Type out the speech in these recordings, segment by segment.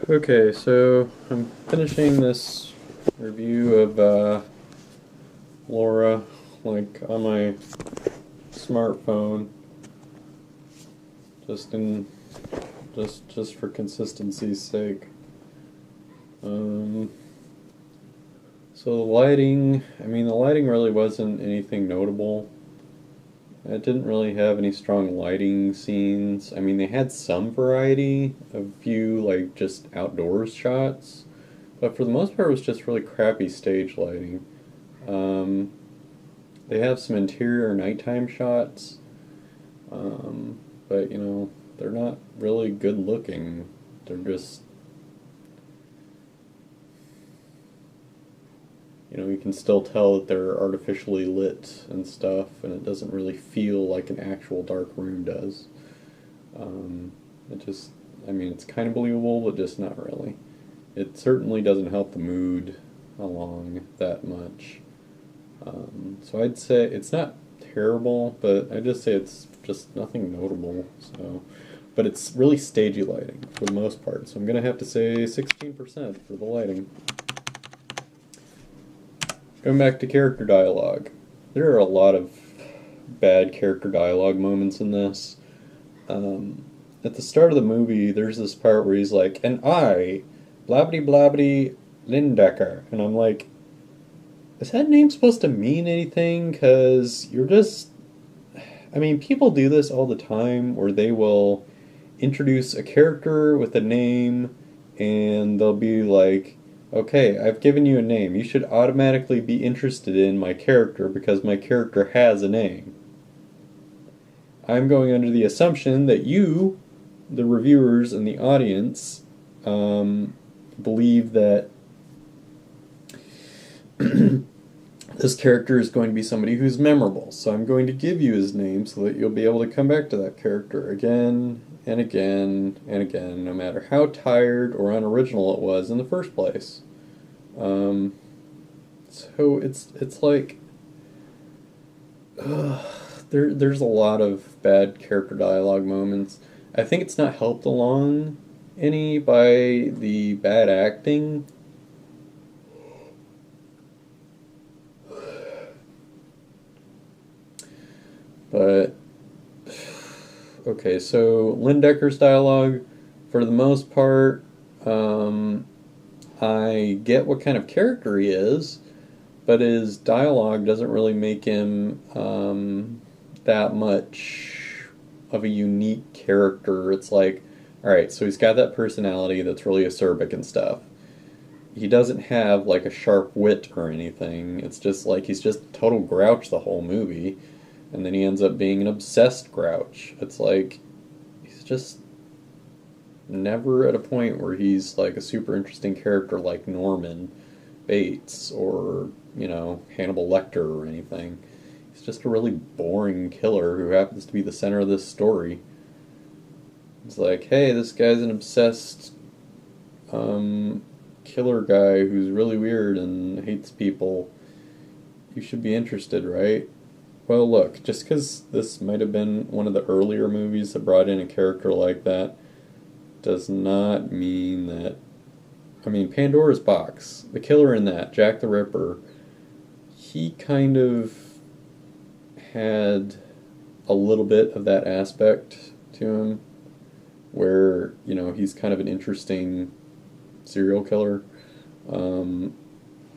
Okay, so I'm finishing this review of Laura, like on my smartphone, just in just for consistency's sake. Um, so the lighting, the lighting really wasn't anything notable. It didn't really have any strong lighting scenes. I mean, they had some variety, a few like just outdoors shots, but for the most part, it was just really crappy stage lighting. Um, they have some interior nighttime shots, but they're not really good looking. They're just, you can still tell that they're artificially lit and stuff, and it doesn't really feel like an actual dark room does. Um, it just, it's kind of believable, but just not really. It certainly doesn't help the mood along that much. So I'd say it's not terrible, but I'd just say it's just nothing notable. So, but it's really stagey lighting for the most part. So I'm gonna have to say 16% for the lighting. Going back to character dialogue, there are a lot of bad character dialogue moments in this. At the start of the movie, there's this part where he's like, "And I, blabbity blabbity Lindecker," and I'm like, is that name supposed to mean anything? Because you're just. People do this all the time where they will introduce a character with a name and they'll be like, okay, I've given you a name. You should automatically be interested in my character because my character has a name. I'm going under the assumption that you, the reviewers and the audience, believe that this character is going to be somebody who's memorable. So I'm going to give you his name so that you'll be able to come back to that character again and again and again, no matter how tired or unoriginal it was in the first place. So it's like there's a lot of bad character dialogue moments. I think it's not helped along any by the bad acting. But okay, so Lindecker's dialogue, for the most part, I get what kind of character he is, but his dialogue doesn't really make him that much of a unique character. It's like, alright, so he's got that personality that's really acerbic and stuff. He doesn't have like a sharp wit or anything. It's just like he's just a total grouch the whole movie. And then he ends up being an obsessed grouch. It's like he's just never at a point where he's like a super interesting character like Norman Bates or, Hannibal Lecter or anything. He's just a really boring killer who happens to be the center of this story. It's like, hey, this guy's an obsessed killer guy who's really weird and hates people. You should be interested, right? Well, look, just because this might have been one of the earlier movies that brought in a character like that does not mean that. Pandora's Box, the killer in that, Jack the Ripper, he kind of had a little bit of that aspect to him where, he's kind of an interesting serial killer. But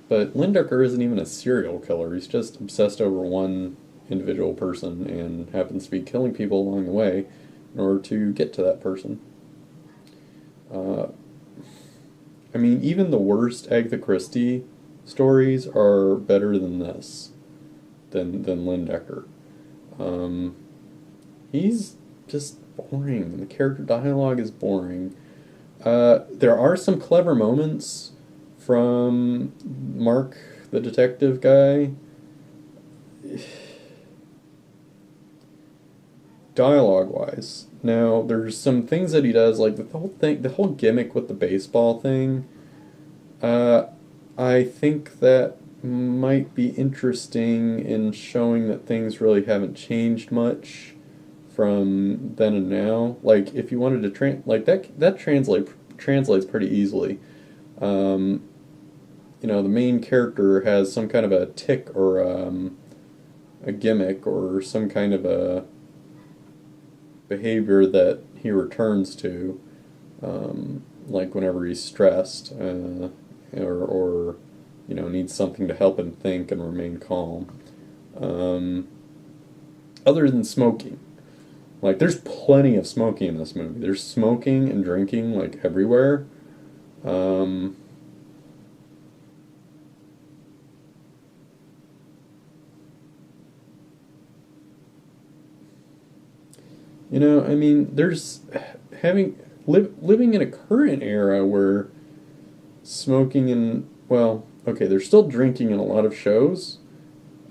Lindecker isn't even a serial killer, he's just obsessed over one individual person and happens to be killing people along the way in order to get to that person. Even the worst Agatha Christie stories are better than this, than Lindecker. He's just boring. The character dialogue is boring. There are some clever moments from Mark, the detective guy. Dialogue-wise. Now, there's some things that he does, like the whole gimmick with the baseball thing. I think that might be interesting in showing that things really haven't changed much from then and now. Like, if you wanted to like that translates pretty easily. Um, the main character has some kind of a tick or a gimmick or some kind of a behavior that he returns to, like whenever he's stressed, or needs something to help him think and remain calm. Um, Other than smoking, like there's plenty of smoking in this movie. There's smoking and drinking like everywhere. Um, I mean, there's living in a current era where smoking and, well, okay, there's still drinking in a lot of shows,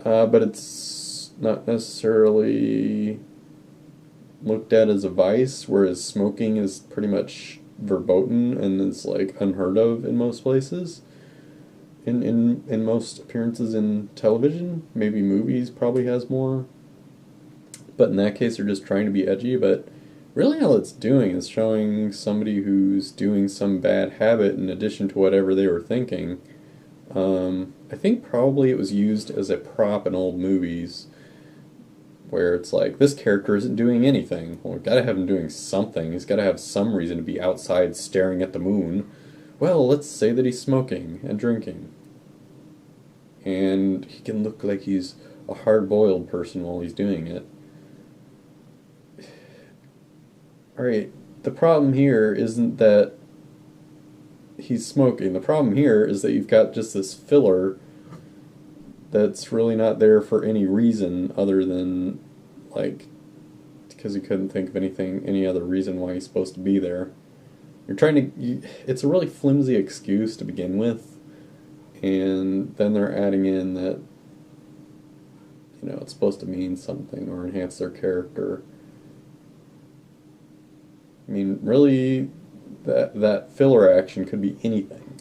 but it's not necessarily looked at as a vice, whereas smoking is pretty much verboten and is like unheard of in most places. In most appearances in television, maybe movies probably has more. But in that case, they're just trying to be edgy. But really, all it's doing is showing somebody who's doing some bad habit in addition to whatever they were thinking. I think probably it was used as a prop in old movies where it's like, this character isn't doing anything. Well, we've got to have him doing something. He's got to have some reason to be outside staring at the moon. Well, let's say that he's smoking and drinking. And he can look like he's a hard-boiled person while he's doing it. Alright, the problem here isn't that he's smoking. The problem here is that you've got just this filler that's really not there for any reason other than, like, because he couldn't think of any other reason why he's supposed to be there. It's a really flimsy excuse to begin with, and then they're adding in that, it's supposed to mean something or enhance their character. I mean, really, that filler action could be anything.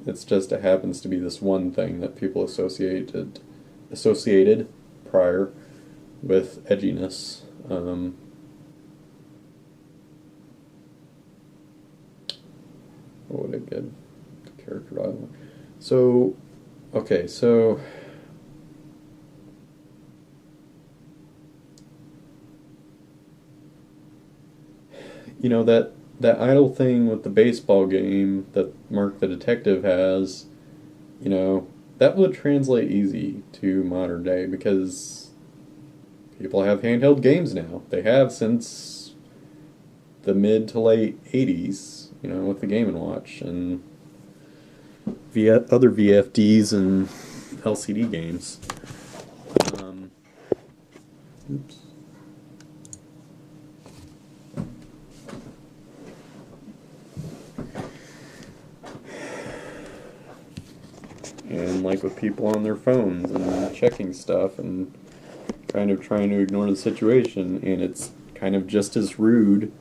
It's just it happens to be this one thing that people associated prior with edginess. What would a good character dialogue? So, okay, so that idle thing with the baseball game that Mark the Detective has, that would translate easy to modern day because people have handheld games now. They have since the mid to late 80s, with the Game & Watch and other VFDs and LCD games. Oops. And like with people on their phones and checking stuff and kind of trying to ignore the situation, and it's kind of just as rude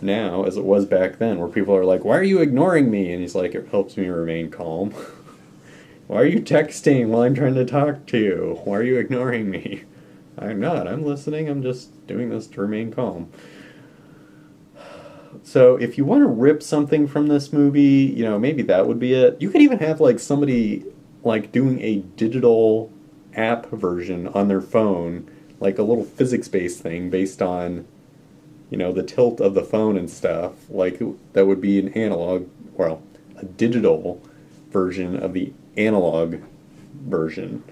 now as it was back then, where people are like, "Why are you ignoring me?" And he's like, "It helps me remain calm." "Why are you texting while I'm trying to talk to you? Why are you ignoring me?" "I'm not. I'm listening. I'm just doing this to remain calm." So if you want to rip something from this movie, maybe that would be it. You could even have like somebody like doing a digital app version on their phone, like a little physics-based thing based on, the tilt of the phone and stuff. Like that would be an analog, well, a digital version of the analog version.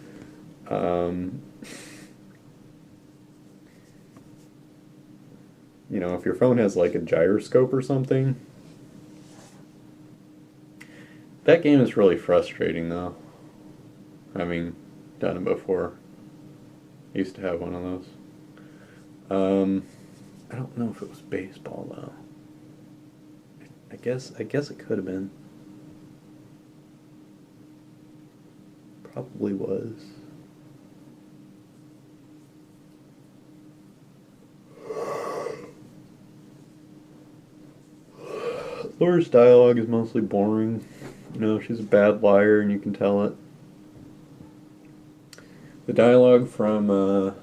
If your phone has like a gyroscope or something. That game is really frustrating though, having done it before. I used to have one of those. I don't know if it was baseball though. I guess it could have been. Probably was. Laura's dialogue is mostly boring. She's a bad liar and you can tell it. The dialogue from the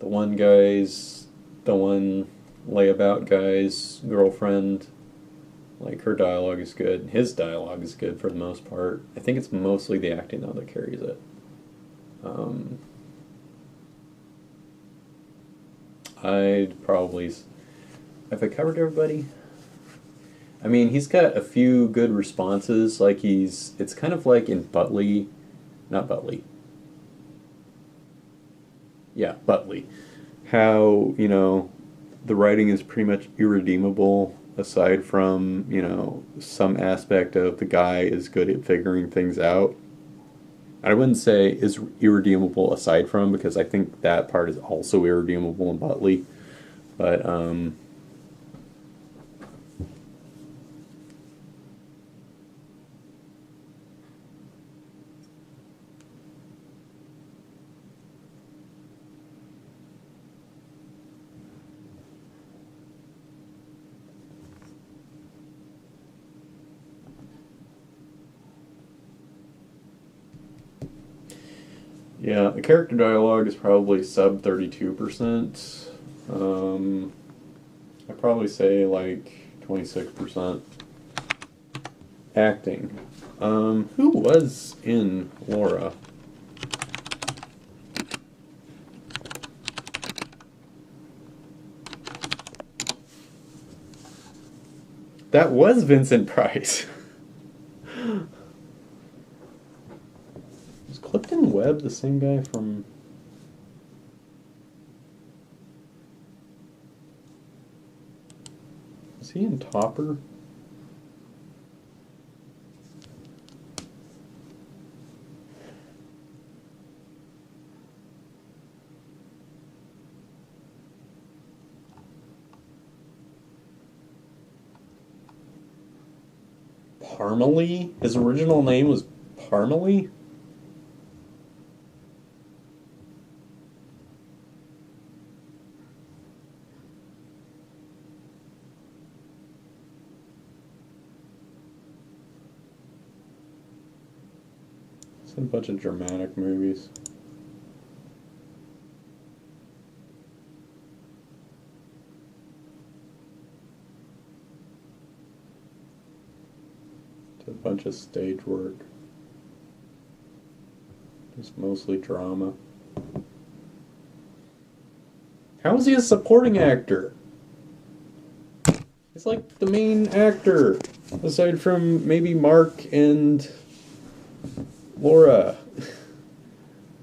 one layabout guy's girlfriend, like her dialogue is good. His dialogue is good for the most part. I think it's mostly the acting though that carries it. Um, I'd probably, have I covered everybody? I mean, he's got a few good responses. Like it's kind of like in Butley, not Butley. Yeah, Butley. How, the writing is pretty much irredeemable aside from, some aspect of the guy is good at figuring things out. I wouldn't say is irredeemable aside from, because I think that part is also irredeemable in Butley. But, yeah, the character dialogue is probably sub 32%. I'd probably say like 26%. Acting. Who was in Laura? That was Vincent Price. Was Clifton Webb the same guy from... Was he in Topper? Parmalee? His original name was Parmalee? It's in a bunch of dramatic movies. A bunch of stage work. Just mostly drama. How is he a supporting actor? He's like the main actor, aside from maybe Mark and Laura.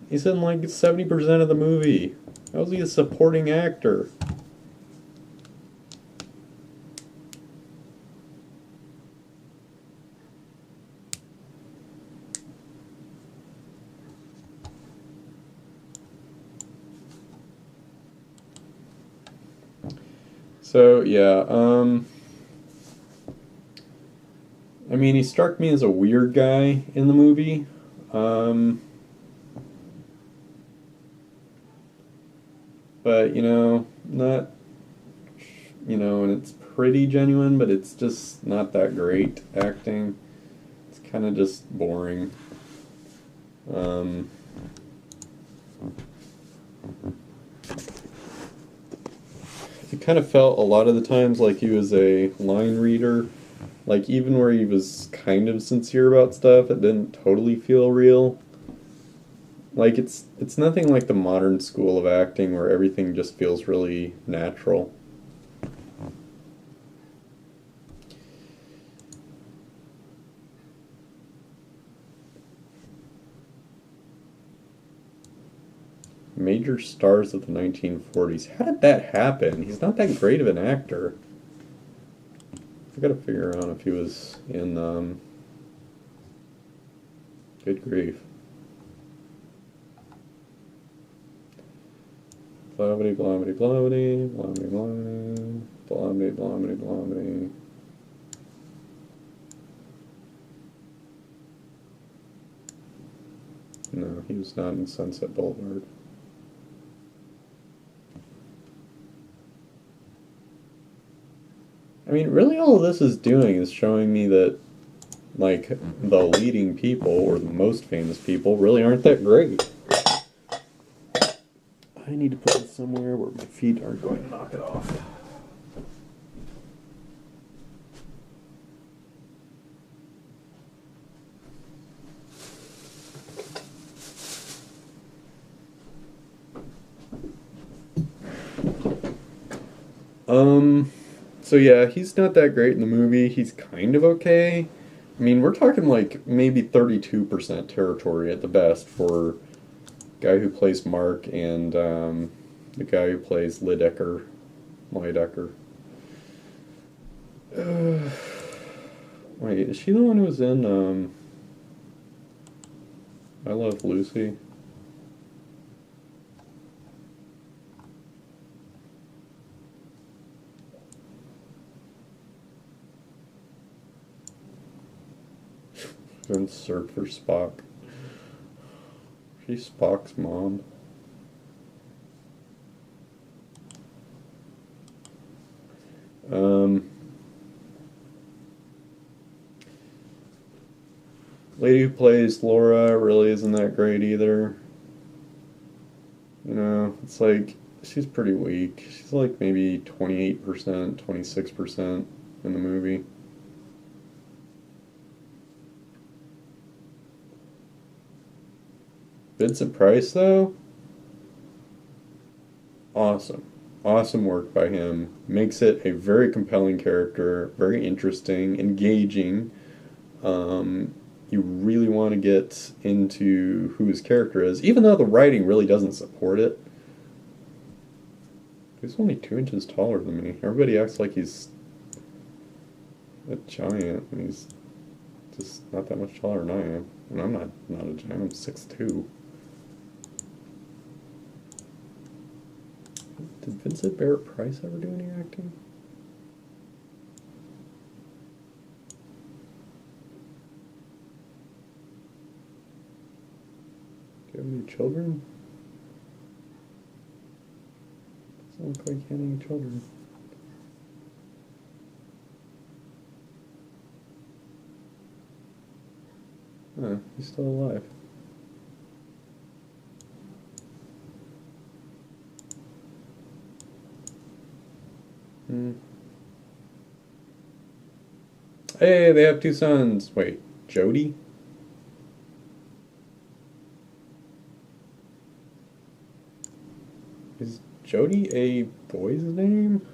He's in like 70% of the movie. How is he a supporting actor? So, yeah, I mean, he struck me as a weird guy in the movie. But, not, and it's pretty genuine, but it's just not that great acting. It's kind of just boring. It kind of felt a lot of the times like he was a line reader. Like, even where he was kind of sincere about stuff, it didn't totally feel real. Like, it's nothing like the modern school of acting where everything just feels really natural. Major stars of the 1940s. How did that happen? He's not that great of an actor. I gotta figure out if he was in, good grief. Blobity, blobity, blobity, blobity, blobity, blobity, blobity, blobity. No, he was not in Sunset Boulevard. I mean, really all this is doing is showing me that, like, the leading people, or the most famous people, really aren't that great. I need to put it somewhere where my feet aren't going to knock it off. So yeah, he's not that great in the movie. He's kind of okay. I mean, we're talking like maybe 32% territory at the best for guy who plays Mark and the guy who plays Lidecker. Uh, Wait, is she the one who was in I Love Lucy? In Search for Spock. She's Spock's mom. Um, Lady who plays Laura really isn't that great either. You know, it's like she's pretty weak. She's like maybe 28%, 26% in the movie. Vincent Price, though, awesome. Awesome work by him. Makes it a very compelling character, very interesting, engaging. Um, you really want to get into who his character is, even though the writing really doesn't support it. He's only 2 inches taller than me. Everybody acts like he's a giant, and he's just not that much taller than I am. And I'm not a giant. I'm 6'2". Did Vincent Barrett Price ever do any acting? Do you have any children? Doesn't look like he had any children. Huh, he's still alive. Hmm. Hey, they have 2 sons. Wait, Jody? Is Jody a boy's name?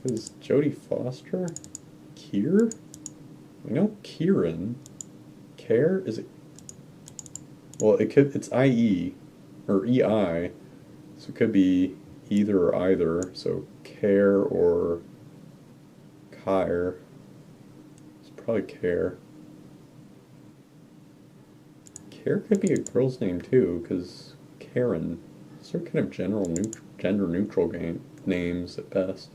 Is Jodie Foster? Keir? I know Kieran. Care? Is it? Well, it's IE or EI, so it could be either or either. So Care or Kyre. It's probably Care. Care could be a girl's name too, because Karen. Those are kind of gender neutral names at best.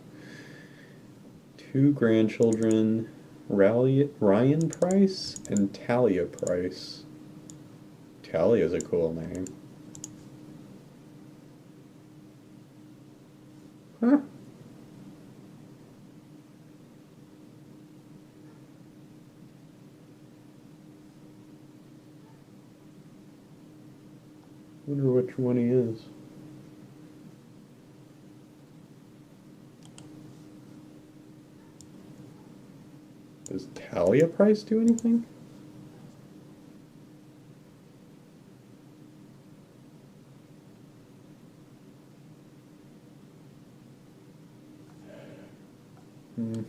2 grandchildren, Ryan Price and Talia Price. Talia's a cool name. Huh. Wonder which one he is. Does Talia Price do anything? Hmm.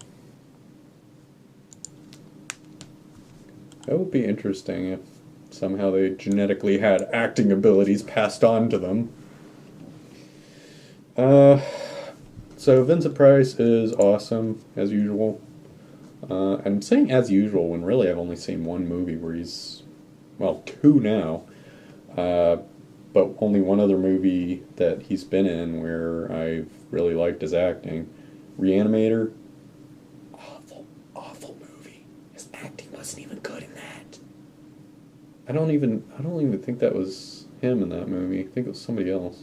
That would be interesting if somehow they genetically had acting abilities passed on to them. Uh, so Vincent Price is awesome, as usual. I'm saying as usual when really I've only seen one movie where he's, well, two now, uh, but only one other movie that he's been in where I've really liked his acting. Reanimator, awful, awful movie. His acting wasn't even good in that. I don't even think that was him in that movie. I think it was somebody else.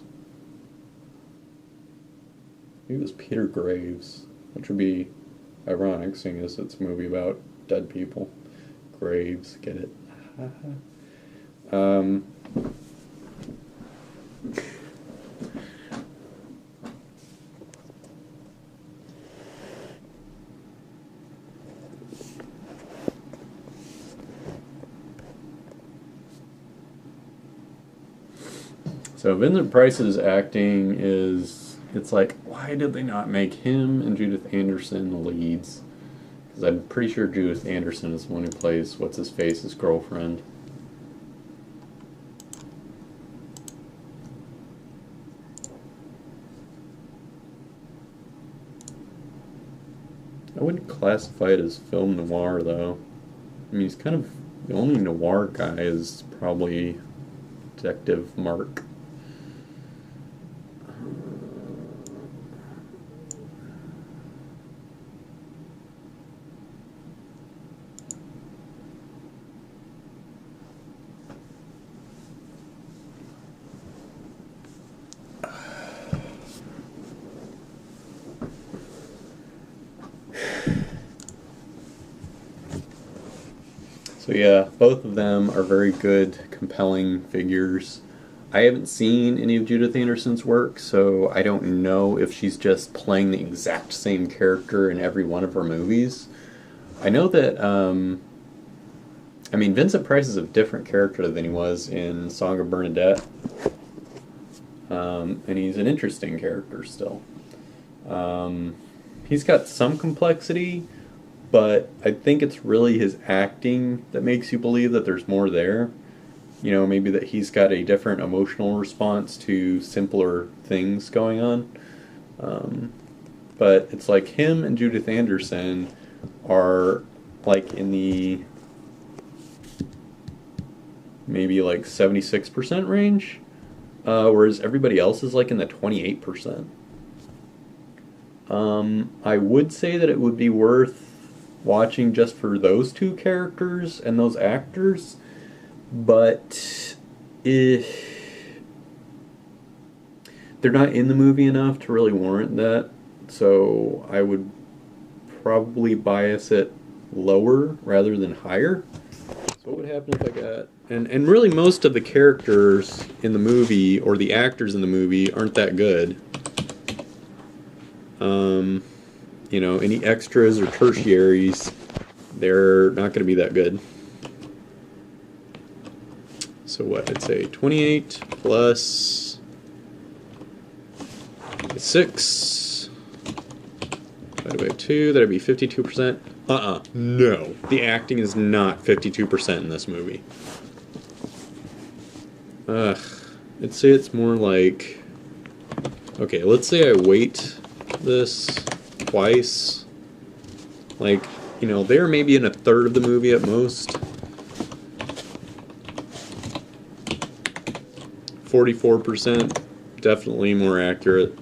Maybe it was Peter Graves, which would be ironic, seeing as it's a movie about dead people. Graves, get it? um, so Vincent Price's acting is it's like, why did they not make him and Judith Anderson the leads? Because I'm pretty sure Judith Anderson is the one who plays what's-his-face, girlfriend. I wouldn't classify it as film noir, though. I mean, he's kind of... The only noir guy is probably Detective Mark. So yeah, both of them are very good, compelling figures. I haven't seen any of Judith Anderson's work, so I don't know if she's just playing the exact same character in every one of her movies. I know that, I mean, Vincent Price is a different character than he was in Song of Bernadette. And he's an interesting character still. He's got some complexity, but I think it's really his acting that makes you believe that there's more there. You know, maybe that he's got a different emotional response to simpler things going on. But it's like him and Judith Anderson are like in the maybe like 76% range, whereas everybody else is like in the 28%. I would say that it would be worth watching just for those two characters and those actors, but if they're not in the movie enough to really warrant that, so I would probably bias it lower rather than higher. So what would happen if I got... And really most of the characters in the movie, or the actors in the movie, aren't that good. You know, any extras or tertiaries, they're not going to be that good. So what, I'd say 28 plus 6 divided by 2, that'd be 52%. No. The acting is not 52% in this movie. I'd say it's more like... Okay, let's say I weight this twice. Like, you know, they're maybe in a third of the movie at most. 44%, definitely more accurate.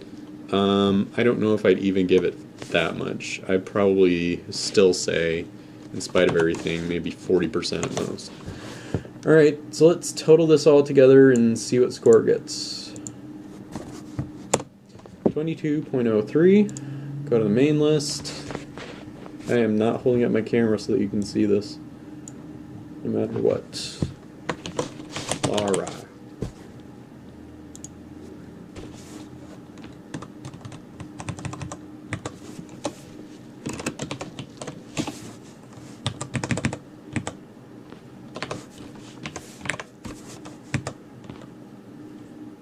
I don't know if I'd even give it that much. I'd probably still say, in spite of everything, maybe 40% at most. Alright, so let's total this all together and see what score it gets. 22.03. Go to the main list. I am not holding up my camera so that you can see this, no matter what. Alright.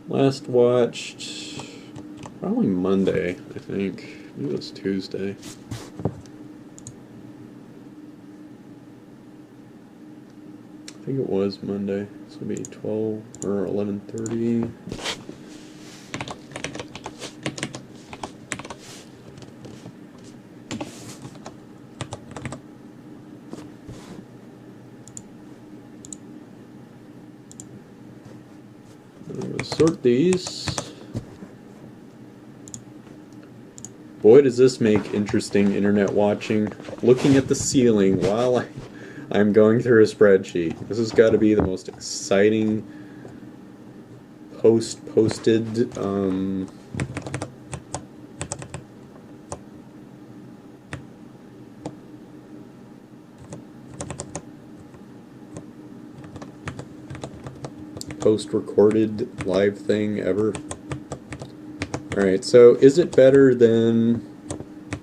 Last watched probably Monday, I think. Maybe it was Tuesday. I think it was Monday. This would be 12 or 11:30. I'm going to sort these. Boy, does this make interesting internet watching. Looking at the ceiling while I'm going through a spreadsheet. This has got to be the most exciting posted post-recorded live thing ever. Alright, so is it better than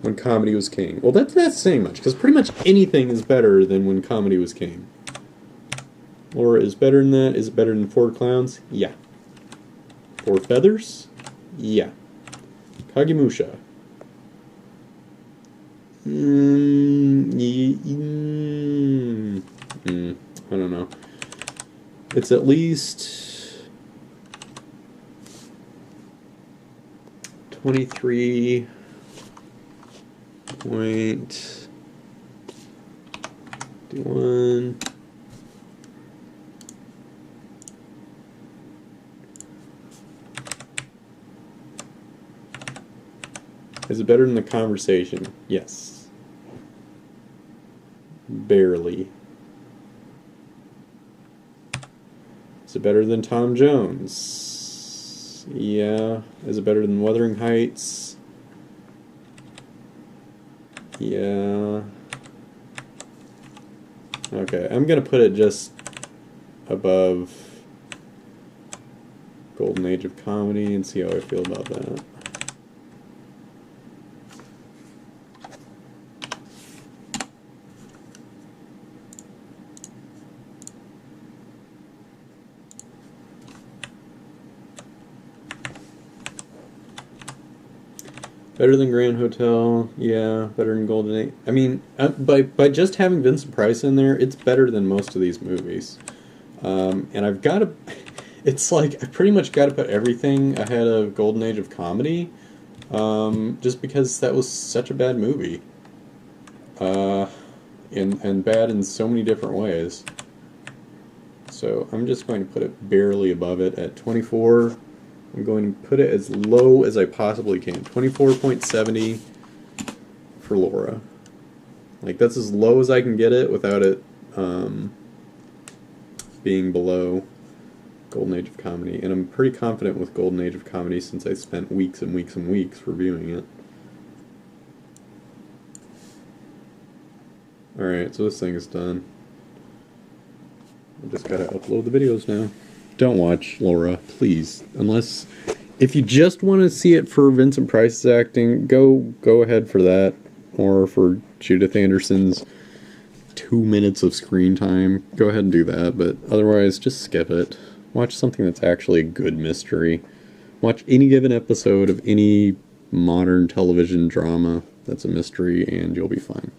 When Comedy Was King? Well, that's not saying much, because pretty much anything is better than When Comedy Was King. Or is better than that? Is it better than Four Clowns? Yeah. Four Feathers? Yeah. Kagemusha. I don't know. It's at least 23.1. Is it better than The Conversation? Yes. Barely. Is it better than Tom Jones? Yeah. Is it better than Wuthering Heights? Yeah. Okay, I'm gonna put it just above Golden Age of Comedy and see how I feel about that. Better than Grand Hotel, yeah. Better than Golden Age. I mean, by just having Vincent Price in there, it's better than most of these movies. And I've got to... It's like, I pretty much got to put everything ahead of Golden Age of Comedy, just because that was such a bad movie. And bad in so many different ways. So I'm just going to put it barely above it at 24. I'm going to put it as low as I possibly can. 24.70 for Laura. Like, that's as low as I can get it without it being below Golden Age of Comedy. And I'm pretty confident with Golden Age of Comedy since I spent weeks and weeks and weeks reviewing it. Alright, so this thing is done. I just gotta upload the videos now. Don't watch Laura, please. Unless, if you just want to see it for Vincent Price's acting, go ahead for that. Or for Judith Anderson's 2 minutes of screen time. Go ahead and do that, but otherwise, just skip it. Watch something that's actually a good mystery. Watch any given episode of any modern television drama that's a mystery, and you'll be fine.